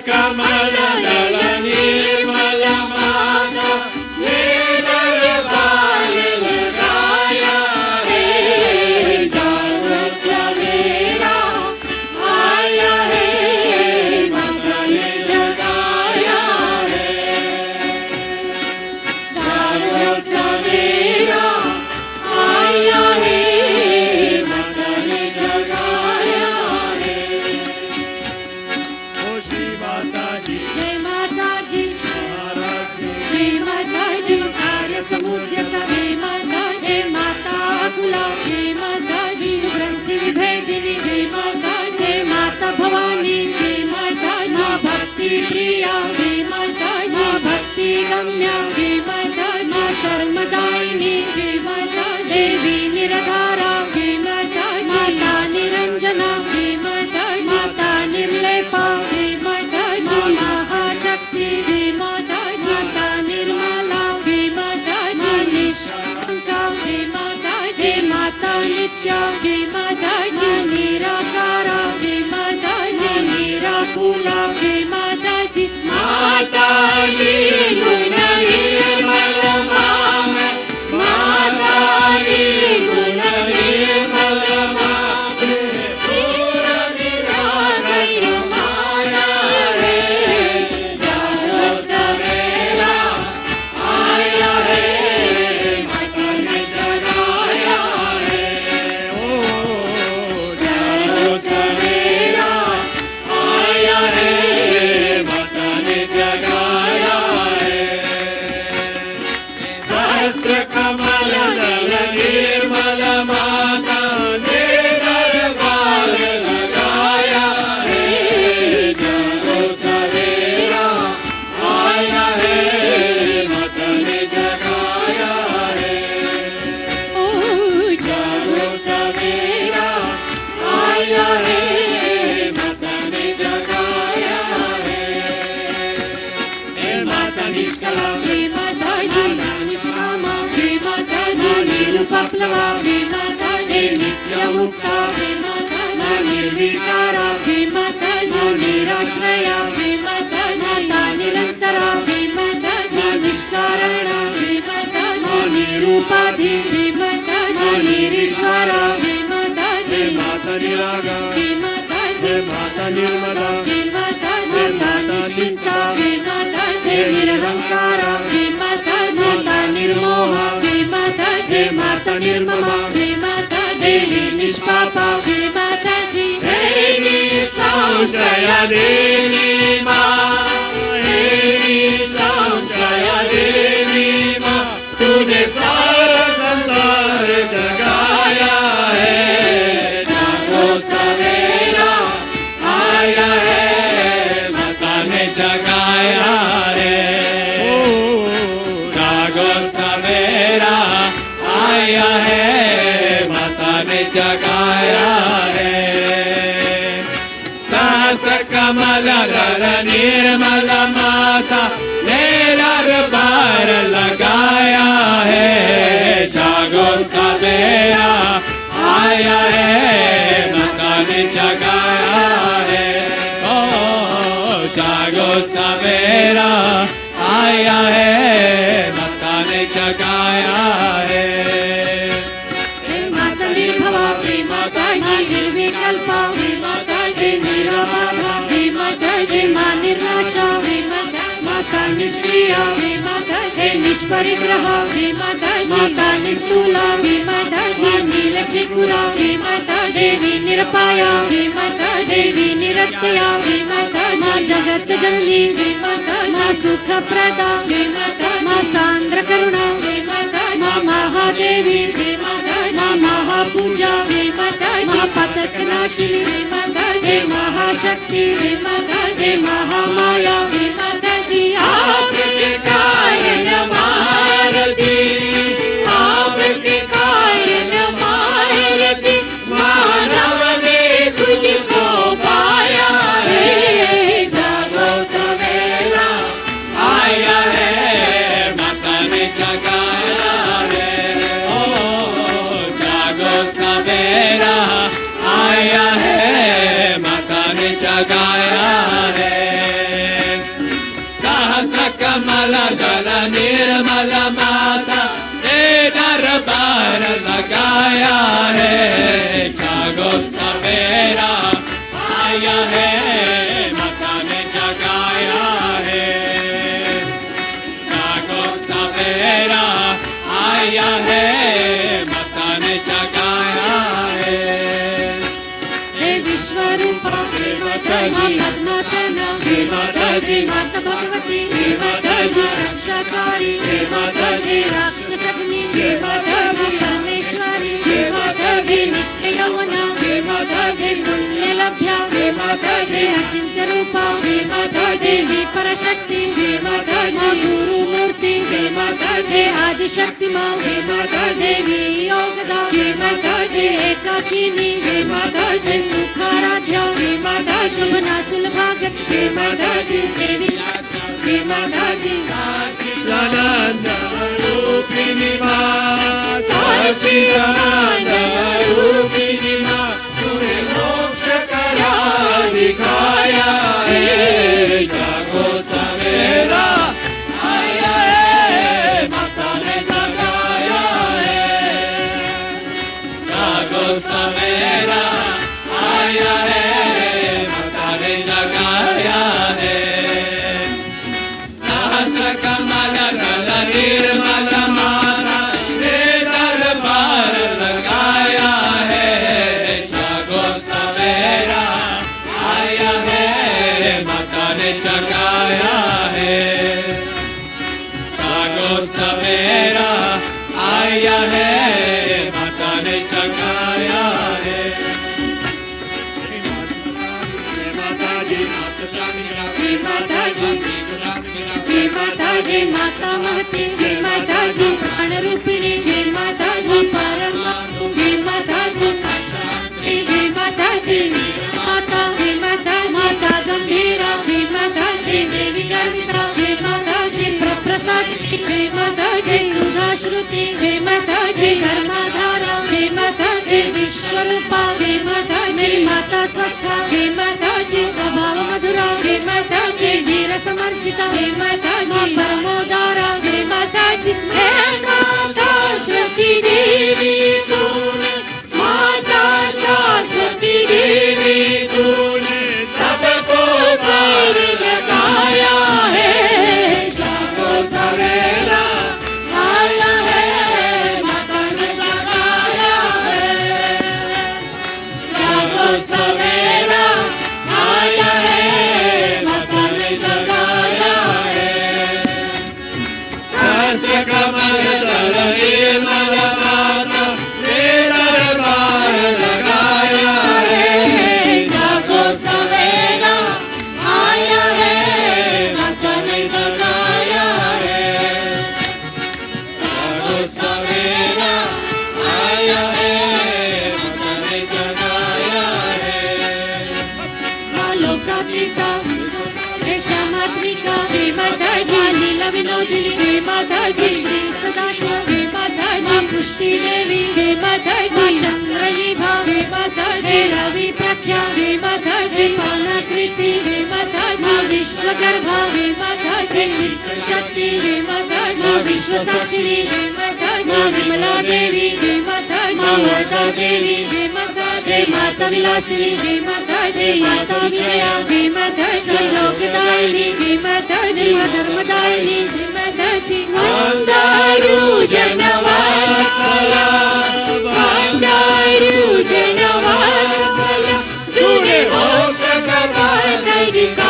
कमल दल निर्मल माता ने दरबार लगाया है। जागो सवेरा आया है, माता ने जगाया है। जागो सवेरा आया है, माता ने जगाया है। ओ श्री माता जी, जय माता जी, महाराज जी, जय माता जी। कार्य समुद्र का जय माता, जय माता अतुला, जय माता विष्णु ग्रंथि विभेदिनी, जय माता, जय माता भवानी, जय माता माँ भक्ति प्रिया, जय माता माँ भक्ति गम्या, जय माता माँ शर्मदायिनी, जय माता देवी निरधारा, जय माता माता निरंजना, जय माता माता निर्लेपा, जय माता माँ महाशक्ति, जय माता माता निर्मला, जय माता माँ निष्कंका, जय माता जय माता नित्या, जय माता माँ निराकारा, जय माता माँ निराकुला, जय माता जी। माता निर्गुण निर्मल माम, माता निर्गुण निर्मल माम, पूर्ण निरामय समाया है। जागो सवेरा आया है, माता ने जगाया है। ओ जागो सवेरा आया है, माता ने जगाया है। सहस्त्र कमल दल निर्मल माता ने दरबार लगाया है। जागो सवेरा आया है, माता ने जगाया है। ओ जागो सवेरा आया है, माता ने जगाया है। हे माता निष्कला, जय माता माता निष्कामा, जय माता माँ निरुपप्लवा, जय माता जय नित्य मुक्ता, जय माता माँ निर्विकारा, जय माता माँ निराश्रया, जय माता माता निरंतरा, जय माता माँ निष्कारणा, जय माता माँ निरूपाधि, जय माता माँ निरीश्वरा, जय माता जय माता निरागा, जय माता जय माता निर्मला, जय माता माता निश्चिंता, जय माता जय निरहंकारा, जय माता माता निर्मोहा, जय माता जय माता निर्ममा, जय माता देवी निष्पापा, जय माता जी। हे संशय देवी माँ, हे संशय देवी माँ, तूने सारा संसार जगाया है। जागो सवेरा आया है, माता ने जगाया है। ओ जागो सवेरा आया है, माता ने जगाया है। सहस्र कमल दल निर्मल माता ने दरबार लगाया है। जागो सवेरा आया है, माता ने जगाया है। ओ जागो सवेरा आया है, माता ने जगाया है। जय माता निर्भवा, जय माता माँ निर्विकल्पा, जय माता जय निराबाधा, जय माता जय माँ निर्नाशा, जय माता माता निष्क्रिया, जय माता जय निष्परिग्रह, जय माता माता निस्तूला, जय माता माँ नीलचेकुरा, जय माता देवी निरपाया, जय माता देवी निरत्यया, जय माता माँ जगत जननी, जय माता माँ सुखप्रदा, जय माता माँ सांद्र करुणा, जय माता माँ महादेवी, जय माता माँ महापूजा, जय माता माँ पतक नाशिनी, जय माता जय महाशक्ति, जय माता जय महामाया, जय माता जी। आपके कायन मारती, आपके कायन मारती, मानव ने तुझको पाया है। जागो सवेरा आया है, माता ने जगाया है। ओ जागो सवेरा आया है, माता ने जगाया है। निर्मल माता ने दरबार लगाया है। जागो सवेरा आया है, माता ने जगाया है। जागो सवेरा आया है, माता ने जगाया है। हे विश्वरूपा माँ पद्मासना, माता भगवती माँ रक्षाकारी, हे राक्षसग्नि माँ परमेश्वरी, हे नित्य यौवना, हे पुण्य लभ्या, हे अचिंत्य रूपा, देवी परशक्ति माँ गुरु मूर्ति, हे आदिशक्ति माँ देवी योगदा, हे एकाकिनी, हे सुखाराध्या, शुभना सुलभागत, देवी सच्चिदानंद रूपिणी माँ, सच्चिदानंद रूपिणी माँ, तूने मोक्ष करा दिखाया है। जागो सवेरा आया है, माता ने जगाया है। जागो सवेरा आया है, माता ने जगाया है। सहस्र कमल दल निर्मल माता ने दरबार लगाया है। जागो सवेरा आया है, माता ने जगाया है। जागो सवेरा आया है, माता ने जगाया है। हे माता महती, हे माता जी प्राण रूपिणी, हे माता जी परमात्मा, हे माता जी हे माता जी माता, हे माता माता गंभीरा, हे माता जी देवी गर्विता, हे माता जी प्रसाद, हे माता जी सुधा श्रुति, हे माता जी धर्माधारा, हे माता जी विश्वरूपा, हे माता मेरी माता स्वस्था, हे माता जी स्वभाव मधुरा, हे माता जी धीर समर्चिता, हे माता जी परमोदारा, हे माता जी हे माँ शाश्वती देवी तूने, माता शाश्वती देवी तूने सबको पार लगाया है। जागो सवेरा आया है, माता ने जगाया है। जागो सवेरा आया है, माता ने जगाया है। सहस्र कमल दल निर्मल माता ने दरबार लगाया है। जागो सवेरा आया है, माता ने जगाया है। जागो सवेरा आया है, माता ने जगाया है। माँ लोकात्मिका, हे क्षमात्मिका, हे माता जी लीला विनोदिनी, हे माता जी श्री सदाशिव, हे माता माँ पुष्टि देवी, हे माता माँ चंद्रजीभा, हे माता हे रवि प्रख्या, हे माता हे पानाकृति, हे माता माँ विश्वगर्भा, हे माता हे चित्त शक्ति, हे माता माँ विश्वसाक्षिणी, हे माता माँ विमला देवी, हे माता माँ वरदा देवी, हे माता हे माता विलासिनी, हे माता हे माता विजया, हे माता सजोगदायिनी, हे माता निर्मल धर्मदायिनी, हे माता जी वंदारु जनवात्सला, वंदारु जनवात्सला, तूने मोक्ष का मार्ग दिखाया